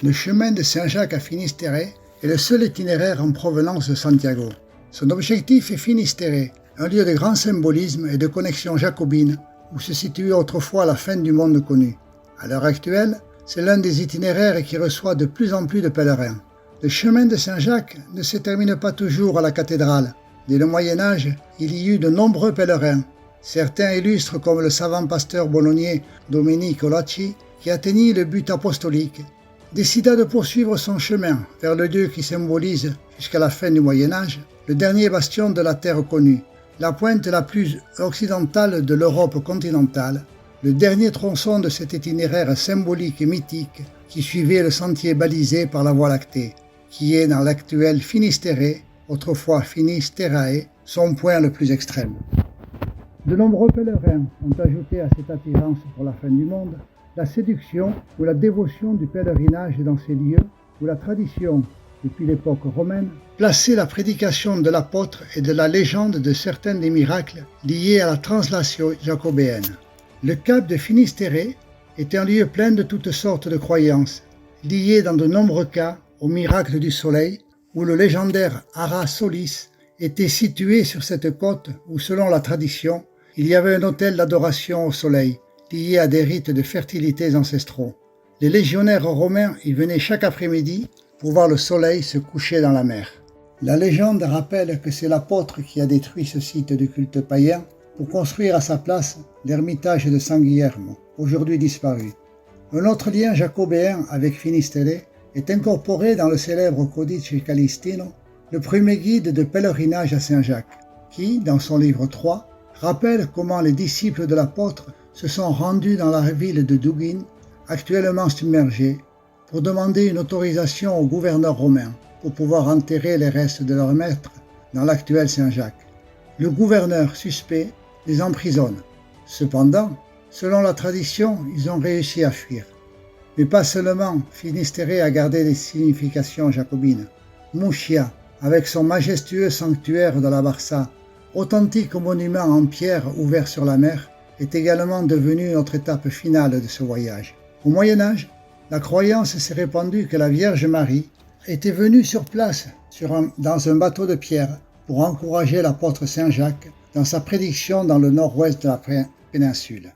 Le chemin de Saint-Jacques à Finistère est le seul itinéraire en provenance de Santiago. Son objectif est Finistère, un lieu de grand symbolisme et de connexion jacobine où se situait autrefois la fin du monde connu. À l'heure actuelle, c'est l'un des itinéraires qui reçoit de plus en plus de pèlerins. Le chemin de Saint-Jacques ne se termine pas toujours à la cathédrale. Dès le Moyen-Âge, il y eut de nombreux pèlerins. Certains illustres comme le savant pasteur bolognais Domenico Lacci, qui atteignit le but apostolique, décida de poursuivre son chemin vers le lieu qui symbolise, jusqu'à la fin du Moyen-Âge, le dernier bastion de la terre connue, la pointe la plus occidentale de l'Europe continentale, le dernier tronçon de cet itinéraire symbolique et mythique qui suivait le sentier balisé par la Voie lactée, qui est dans l'actuel Finistère, autrefois Finisterae, son point le plus extrême. De nombreux pèlerins ont ajouté à cette attirance pour la fin du monde la séduction ou la dévotion du pèlerinage dans ces lieux où la tradition, depuis l'époque romaine, plaçait la prédication de l'apôtre et de la légende de certains des miracles liés à la translation jacobéenne. Le cap de Finistère est un lieu plein de toutes sortes de croyances, liées dans de nombreux cas au miracle du soleil, où le légendaire Ara Solis était situé sur cette côte où, selon la tradition, il y avait un autel d'adoration au soleil, lié à des rites de fertilité ancestraux. Les légionnaires romains y venaient chaque après-midi pour voir le soleil se coucher dans la mer. La légende rappelle que c'est l'apôtre qui a détruit ce site de culte païen pour construire à sa place l'ermitage de San Guillermo, aujourd'hui disparu. Un autre lien jacobéen avec Finistère est incorporé dans le célèbre Codice Calistino, le premier guide de pèlerinage à Saint-Jacques, qui, dans son livre 3, rappelle comment les disciples de l'apôtre se sont rendus dans la ville de Douguin, actuellement submergée, pour demander une autorisation au gouverneur romain pour pouvoir enterrer les restes de leur maître dans l'actuel Saint-Jacques. Le gouverneur suspect les emprisonne. Cependant, selon la tradition, ils ont réussi à fuir. Mais pas seulement Finistère a gardé des significations jacobines. Mouchia, avec son majestueux sanctuaire de la Barça, authentique monument en pierre ouvert sur la mer, est également devenu notre étape finale de ce voyage. Au Moyen-Âge, la croyance s'est répandue que la Vierge Marie était venue sur place dans un bateau de pierre pour encourager l'apôtre Saint Jacques dans sa prédiction dans le nord-ouest de la péninsule.